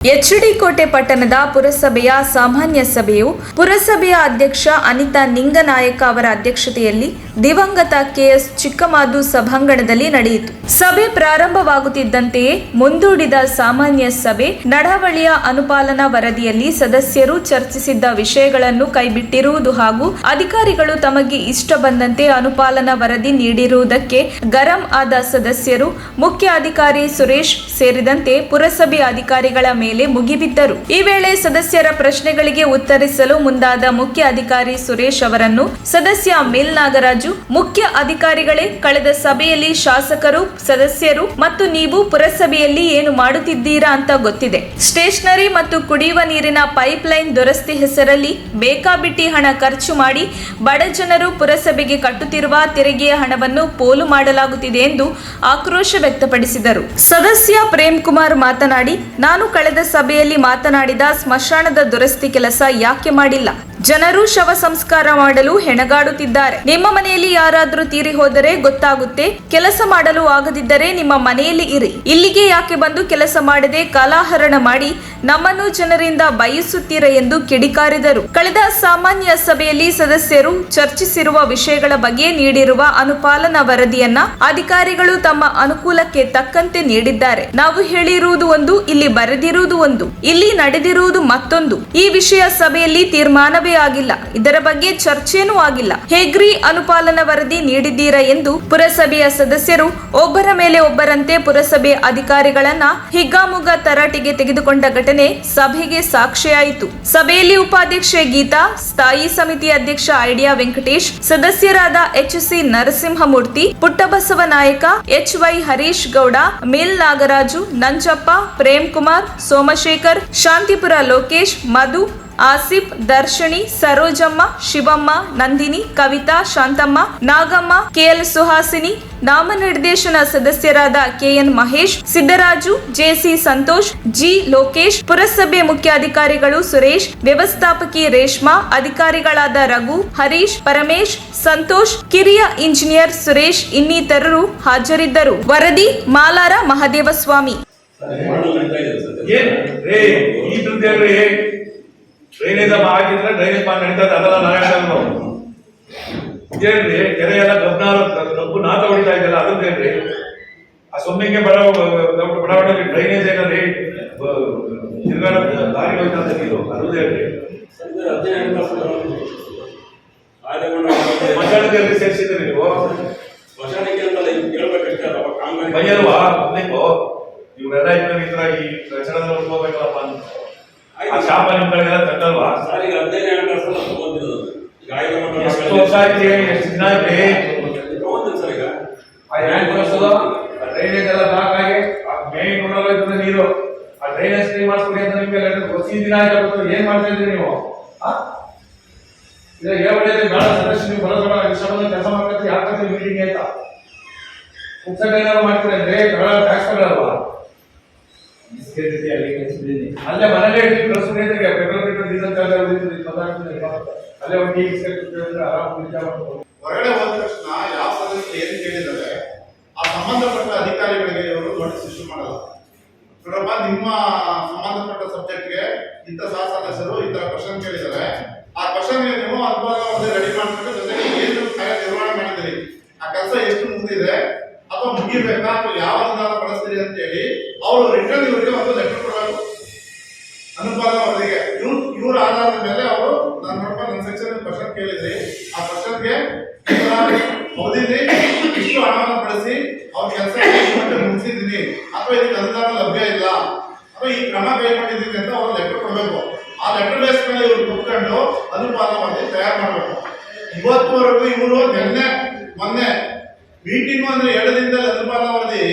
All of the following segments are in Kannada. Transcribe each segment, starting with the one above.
ಎಚ್.ಡಿ. ಕೋಟೆ ಪಟ್ಟಣದ ಪುರಸಭೆಯ ಸಾಮಾನ್ಯ ಸಭೆಯು ಪುರಸಭೆಯ ಅಧ್ಯಕ್ಷ ಅನಿತಾ ನಿಂಗನಾಯಕ ಅವರ ಅಧ್ಯಕ್ಷತೆಯಲ್ಲಿ ದಿವಂಗತ ಕೆ.ಎಸ್. ಚಿಕ್ಕಮಾದು ಸಭಾಂಗಣದಲ್ಲಿ ನಡೆಯಿತು. ಸಭೆ ಪ್ರಾರಂಭವಾಗುತ್ತಿದ್ದಂತೆಯೇ ಮುಂದೂಡಿದ ಸಾಮಾನ್ಯ ಸಭೆ ನಡಾವಳಿಯ ಅನುಪಾಲನಾ ವರದಿಯಲ್ಲಿ ಸದಸ್ಯರು ಚರ್ಚಿಸಿದ್ದ ವಿಷಯಗಳನ್ನು ಕೈಬಿಟ್ಟಿರುವುದು ಹಾಗೂ ಅಧಿಕಾರಿಗಳು ತಮಗೆ ಇಷ್ಟ ಬಂದಂತೆ ಅನುಪಾಲನಾ ವರದಿ ನೀಡಿರುವುದಕ್ಕೆ ಗರಂ ಆದ ಸದಸ್ಯರು ಮುಖ್ಯ ಅಧಿಕಾರಿ ಸುರೇಶ್ ಸೇರಿದಂತೆ ಪುರಸಭೆ ಅಧಿಕಾರಿಗಳ ಮೇಲೆ ಮುಗಿಬಿದ್ದರು. ಈ ವೇಳೆ ಸದಸ್ಯರ ಪ್ರಶ್ನೆಗಳಿಗೆ ಉತ್ತರಿಸಲು ಮುಂದಾದ ಮುಖ್ಯ ಅಧಿಕಾರಿ ಸುರೇಶ್ ಅವರನ್ನು ಸದಸ್ಯ ಮಿಲ್ ನಾಗರಾಜು, ಮುಖ್ಯ ಅಧಿಕಾರಿಗಳೇ, ಕಳೆದ ಸಭೆಯಲ್ಲಿ ಶಾಸಕರು, ಸದಸ್ಯರು ಮತ್ತು ನೀವು ಪುರಸಭೆಯಲ್ಲಿ ಏನು ಮಾಡುತ್ತಿದ್ದೀರಾ ಅಂತ ಗೊತ್ತಿದೆ. ಸ್ಟೇಷನರಿ ಮತ್ತು ಕುಡಿಯುವ ನೀರಿನ ಪೈಪ್ ಲೈನ್ ದುರಸ್ತಿ ಹೆಸರಲ್ಲಿ ಬೇಕಾಬಿಟ್ಟಿ ಹಣ ಖರ್ಚು ಮಾಡಿ ಬಡ ಜನರು ಪುರಸಭೆಗೆ ಕಟ್ಟುತ್ತಿರುವ ತೆರಿಗೆಯ ಹಣವನ್ನು ಪೋಲು ಮಾಡಲಾಗುತ್ತಿದೆ ಎಂದು ಆಕ್ರೋಶ ವ್ಯಕ್ತಪಡಿಸಿದರು. ಸದಸ್ಯ ಪ್ರೇಮ್ ಕುಮಾರ್ ಮಾತನಾಡಿ, ನಾನು ಕಳೆದ ಸಭೆಯಲ್ಲಿ ಮಾತನಾಡಿದ ಸ್ಮಶಾನದ ದುರಸ್ತಿ ಕೆಲಸ ಯಾಕೆ ಮಾಡಿಲ್ಲ? ಜನರು ಶವ ಸಂಸ್ಕಾರ ಮಾಡಲು ಹೆಣಗಾಡುತ್ತಿದ್ದಾರೆ. ನಿಮ್ಮ ಮನೆಯಲ್ಲಿ ಯಾರಾದ್ರೂ ತೀರಿ ಹೋದರೆ ಗೊತ್ತಾಗುತ್ತೆ. ಕೆಲಸ ಮಾಡಲು ಆಗದಿದ್ದರೆ ನಿಮ್ಮ ಮನೆಯಲ್ಲಿ ಇರಿ. ಇಲ್ಲಿಗೆ ಯಾಕೆ ಬಂದು ಕೆಲಸ ಮಾಡದೆ ಕಾಲಹರಣ ಮಾಡಿ ನಮ್ಮನ್ನು ಜನರಿಂದ ಬಯಸುತ್ತೀರ ಎಂದು ಕಿಡಿಕಾರಿದರು. ಕಳೆದ ಸಾಮಾನ್ಯ ಸಭೆಯಲ್ಲಿ ಸದಸ್ಯರು ಚರ್ಚಿಸಿರುವ ವಿಷಯಗಳ ಬಗ್ಗೆ ನೀಡಿರುವ ಅನುಪಾಲನಾ ವರದಿಯನ್ನ ಅಧಿಕಾರಿಗಳು ತಮ್ಮ ಅನುಕೂಲಕ್ಕೆ ತಕ್ಕಂತೆ ನೀಡಿದ್ದಾರೆ. ನಾವು ಹೇಳಿರುವುದು ಒಂದು, ಇಲ್ಲಿ ಬರೆದಿರುವುದು ಒಂದು, ಇಲ್ಲಿ ನಡೆದಿರುವುದು ಮತ್ತೊಂದು. ಈ ವಿಷಯ ಸಭೆಯಲ್ಲಿ ತೀರ್ಮಾನವೇ ಆಗಿಲ್ಲ. ಇದರ ಬಗ್ಗೆ ಚರ್ಚೆನೂ ಆಗಿಲ್ಲ. ಹೇಗ್ರಿ ಅನುಪಾಲನಾ ವರದಿ ನೀಡಿದ್ದೀರಾ ಎಂದು ಪುರಸಭೆಯ ಸದಸ್ಯರು ಒಬ್ಬರ ಮೇಲೆ ಒಬ್ಬರಂತೆ ಪುರಸಭೆ ಅಧಿಕಾರಿಗಳನ್ನ ಹಿಗ್ಗಾಮುಗ್ಗಾ ತರಾಟೆಗೆ ತೆಗೆದುಕೊಂಡ ಘಟನೆ ಸಭೆಗೆ ಸಾಕ್ಷಿಯಾಯಿತು. ಸಭೆಯಲ್ಲಿ ಉಪಾಧ್ಯಕ್ಷೆ ಗೀತಾ, ಸ್ಥಾಯಿ ಸಮಿತಿ ಅಧ್ಯಕ್ಷ ಐಡಿಯಾ ವೆಂಕಟೇಶ್, ಸದಸ್ಯರಾದ ಎಚ್.ಸಿ. ನರಸಿಂಹಮೂರ್ತಿ, ಪುಟ್ಟಬಸವ ನಾಯಕ, ಎಚ್.ವೈ. ಹರೀಶ್ ಗೌಡ, ಮಿಲ್ ನಾಗರಾಜು, ನಂಜಪ್ಪ, ಪ್ರೇಮ್ ಕುಮಾರ್, ಸೋಮಶೇಖರ್, ಶಾಂತಿಪುರ ಲೋಕೇಶ್, ಮಧು, ಆಸಿಫ್, ದರ್ಶಿನಿ, ಸರೋಜಮ್ಮ, ಶಿವಮ್ಮ, ನಂದಿನಿ, ಕವಿತಾ, ಶಾಂತಮ್ಮ, ನಾಗಮ್ಮ, ಕೆಎಲ್ ಸುಹಾಸಿನಿ, ನಾಮನಿರ್ದೇಶನ ಸದಸ್ಯರಾದ KN Mahesh, Siddaraju, JC Santosh, G Lokesh, ಪುರಸಭೆ ಮುಖ್ಯಾಧಿಕಾರಿಗಳು ಸುರೇಶ್, ವ್ಯವಸ್ಥಾಪಕಿ ರೇಷ್ಮಾ, ಅಧಿಕಾರಿಗಳಾದ ರಘು, ಹರೀಶ್, ಪರಮೇಶ್, ಸಂತೋಷ್, ಕಿರಿಯ ಇಂಜಿನಿಯರ್ ಸುರೇಶ್ ಇನ್ನಿತರರು ಹಾಜರಿದ್ದರು. ವರದಿ ಮಾಲಾರ ಮಹದೇವಸ್ವಾಮಿ. ಡ್ರೈನೇಜ್ ಆಗಿದ್ರೆ ಡ್ರೈನೇಜ್ ಮಾಡಿ ನಡೀತದೆ, ಅದೆಲ್ಲ ನಾರಾಯಣ ಇದೇನ್ರಿ? ಕೆರೆ ಎಲ್ಲ ಕಬ್ಬು ನಾತ ಹೊಡಿತಾ ಇದ್ದಲ್ಲ, ಅದನ್ನೇನ್ರಿ? ಆ ಸೊಮ್ಮಿಗೆ ಬಡಾವಣೆಯಲ್ಲಿ ಡ್ರೈನೇಜ್ ಏನಲ್ರಿ? ತಿರ್ಗಾಡ ದಾರಿ ಹೋಯ್ತಾ ನೀರು, ಅದೇನ್ರಿ? ಮಧ್ಯಾಹ್ನದಲ್ಲಿ ಸೇರಿಸಿದ್ರಿ ನೀವು? ಬೈಯಲ್ವಾ ನೀವು? ಇವರೆಲ್ಲ ಇತರ ಈ ರಚನೆದಲ್ಲಿ ಹೋಗ್ಬೇಕಲ್ಲಪ್ಪ ಅಂತ ಆ ಶಾಪ ನಿಮ್ ಕಡೆಗೆಲ್ಲ ತಟ್ಟಲ್ವಾ? ಎಷ್ಟು ವರ್ಷ ಆಯ್ತು? ಎಷ್ಟು ದಿನ ಡ್ರೈನೇಜ್ ಎಲ್ಲ ಬ್ಲಾಕ್ ಆಗಿ ಮೇನ್ ನೋಡೋದು ನೀರು. ಆ ಡ್ರೈನೇಜ್ ಕ್ಲೀನ್ ಮಾಡಿಸ್ಕೊಡಿ ಅಂತ ನಿಮ್ಗೆ ಪ್ರತಿ ದಿನ ಆಯ್ತು. ಏನ್ ಮಾಡ್ತಾ ಇದ್ರಿ ನೀವು? ಹೇಳ್ಬಿಟ್ಟಿದ್ರಿ ಬೇಡ ಸದಸ್ಯ ನೀವು ಬರೋದ್ರ ವಿಷಯದಲ್ಲಿ ಕೆಲಸ ಮಾಡ್ಕೊತೀವಿ, ಯಾಕೆ ಮೀಟಿಂಗ್ ಆಯ್ತಾ? ಪುಸ್ತಕ ಏನಾದ್ರು ಮಾಡ್ತೀರಿ ಅಂದ್ರೆ ಟ್ಯಾಕ್ಸ್ ತಗೊಳ್ಳಲ್ವಾ? ಅಲ್ಲೇ ಮನೇಲೆ ಪೆಟ್ರೋಲ್ ಡೀಸೆಲ್ ಚಾರ್ಜ್ ಅಲ್ಲೇ ಒಂದು ಹೊರಗಡೆ ಹೋದ ತಕ್ಷಣ ಯಾವ ಸದಸ್ಯರು ಏನು ಕೇಳಿದ್ದಾರೆ ಆ ಸಂಬಂಧಪಟ್ಟ ಅಧಿಕಾರಿಗಳಿಗೆ ಇವರು ನೋಟಿಸ್ ಇಶ್ಯೂ ಮಾಡಲ್ಲ. ನೋಡಪ್ಪ, ನಿಮ್ಮ ಸಂಬಂಧಪಟ್ಟ ಸಬ್ಜೆಕ್ಟ್ಗೆ ಇಂಥ ಸದಸ್ಯರು ಈ ತರ ಕ್ವಶನ್ ಕೇಳಿದ್ದಾರೆ, ಆ ಕ್ವಶನ್ ನೀವು ಅನುಭವ ರೆಡಿ ಮಾಡ್ಕೊಂಡು ಜೊತೆಗೆ ಏನು ಕಾರ್ಯ ನಿರ್ವಹಣೆ ಮಾಡಿದ್ದೀರಿ, ಆ ಕೆಲಸ ಎಷ್ಟು ಮುಗಿದಿದೆ ಅಥವಾ ಮುಗಿಬೇಕಾ ಅಥವಾ ಯಾವ ಅನುದಾನ ಬಳಸ್ತೀರಿ ಅಂತ ಹೇಳಿ ಅವರು ರಿಟರ್ನ್ ಇವರಿಗೆ ಒಂದು ಲೆಟರ್ ಕೊಡಬೇಕು ಅನುಪಾಲನಾ ವರದಿಗೆ. ಇವ್ರ ಆಧಾರದ ಮೇಲೆ ಅವರು ನಾನು ನೋಡಪ್ಪ ನನ್ನ ಸೆಕ್ಷನ್ ಕ್ವಶನ್ ಕೇಳಿದ್ರಿ, ಆ ಕ್ವಶನ್ಗೆ ಓದಿದ್ರಿ, ಇಷ್ಟು ಹಣವನ್ನು ಬಳಸಿ ಅವ್ರ ಕೆಲಸ ಮುಗಿಸಿದ್ದೀನಿ ಅಥವಾ ಇದಕ್ಕೆ ಅನುದಾನ ಲಭ್ಯ ಇಲ್ಲ ಅಥವಾ ಈ ಕ್ರಮ ಕೈಗೊಂಡಿದ್ದೀನಿ ಅಂತ ಅವ್ರು ಲೆಟರ್ ಕೊಡಬೇಕು. ಆ ಲೆಟರ್ ಬೇಸ್ ಮೇಲೆ ಇವ್ರು ಕುತ್ಕೊಂಡು ಅನುಪಾಲನಾ ವರದಿ ತಯಾರು ಮಾಡಬೇಕು. ಇವತ್ತುವರೆಗೂ ಇವರು ಮೊನ್ನೆ ಮೀಟಿಂಗ್ ಅಂದ್ರೆ 2 ದಿನದಲ್ಲಿ ಅನುಪಾಲನಾ ವರದಿ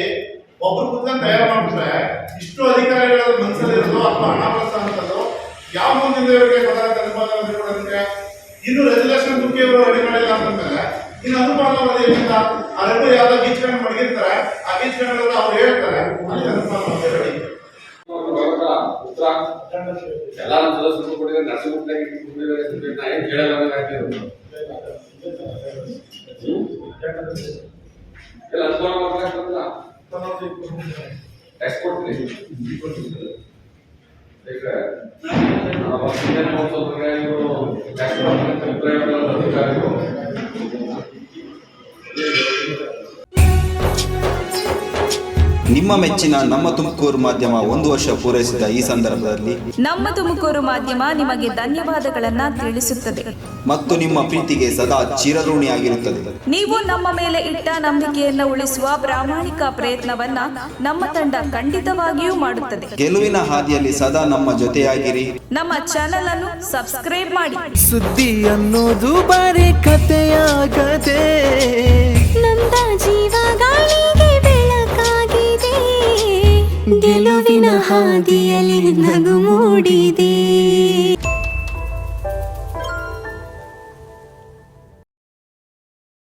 ಒಬ್ರು ಕುತ್ಕೊಂಡು ತಯಾರು ಮಾಡ್ಬಿಟ್ರೆ ಇಷ್ಟು ಅಧಿಕಾರಿಗಳ ಮನಸ್ಸಲ್ಲಿರೋದು ಅಥವಾ ಹಣ ಬಳಸೋಂಥದ್ದು ಯಾವ ಮುಂದಿನ ಇವರಿಗೆ ಗೊತ್ತಾಗುತ್ತೆ ಅನುಪಾಲನಾ ವರದಿ ಕೊಡೋದಕ್ಕೆ? ಇನ್ನು ರೆಸಲ್ಯೂಷನ್ ಬುಕ್ ಇವರು ರೆಡಿ ಮಾಡಿಲ್ಲ ಅಂತಂದ್ರೆ ಇನ್ನು ಅನುಪಾಲನಾ ವರದಿ ಏನಿಲ್ಲ. ಆ ರೆಡಿ ಯಾವ್ದೋ ಗೀಚ್ಕೊಂಡು ಮಡಗಿರ್ತಾರೆ, ಆ ಗೀಚ್ಕೊಂಡ್ರೆ ಅವ್ರು ಹೇಳ್ತಾರೆ ಅಲ್ಲಿ ಅನುಪಾಲನಾ ವರದಿ ರೆಡಿ. ಎಲ್ಲ ಸದಸ್ಯರು ಕೊಟ್ಟಿದ್ದಾರೆ, ನರಸಿಂಹ ಕೇಳಲ್ಲ ಎಲ್ಲ ಅನುಭವ ಮಾಡ್ಬೇಕಲ್ಲ, ಎಕ್ಸ್ಪೋರ್ಟ್ ಈಗ ವಸತಿಯನ್ನು ಸ್ವಲ್ಪ ಇವರು ಅಧಿಕಾರಿಗಳು ನಿಮ್ಮ ಮೆಚ್ಚಿನ ನಮ್ಮ ತುಮಕೂರು ಮಾಧ್ಯಮ 1 ವರ್ಷ ಪೂರೈಸಿದ ಈ ಸಂದರ್ಭದಲ್ಲಿ ನಮ್ಮ ತುಮಕೂರು ಮಾಧ್ಯಮ ನಿಮಗೆ ಧನ್ಯವಾದಗಳನ್ನ ತಿಳಿಸುತ್ತದೆ ಮತ್ತು ನಿಮ್ಮ ಪ್ರೀತಿಗೆ ಸದಾ ಚಿರಋಣಿಯಾಗಿರುತ್ತದೆ. ನೀವು ನಮ್ಮ ಮೇಲೆ ಇಟ್ಟ ನಂಬಿಕೆಯನ್ನು ಉಳಿಸುವ ಪ್ರಾಮಾಣಿಕ ಪ್ರಯತ್ನವನ್ನ ನಮ್ಮ ತಂಡ ಖಂಡಿತವಾಗಿಯೂ ಮಾಡುತ್ತದೆ. ಗೆಲುವಿನ ಹಾದಿಯಲ್ಲಿ ಸದಾ ನಮ್ಮ ಜೊತೆಯಾಗಿರಿ. ನಮ್ಮ ಚಾನೆಲ್ ಅನ್ನು ಸಬ್ಸ್ಕ್ರೈಬ್ ಮಾಡಿ. ಸುದ್ದಿ ಅನ್ನೋದು ಬರೀ ಕಥೆಯಾಗದೆ ನೊಂದ ಜೀವ ಗಾಳಿಗೆ ಬೆಳಕಾಗಿದೆ, ಗೆಲುವಿನ ಹಾದಿಯಲ್ಲಿ ನಗು ಮೂಡಿದೆ.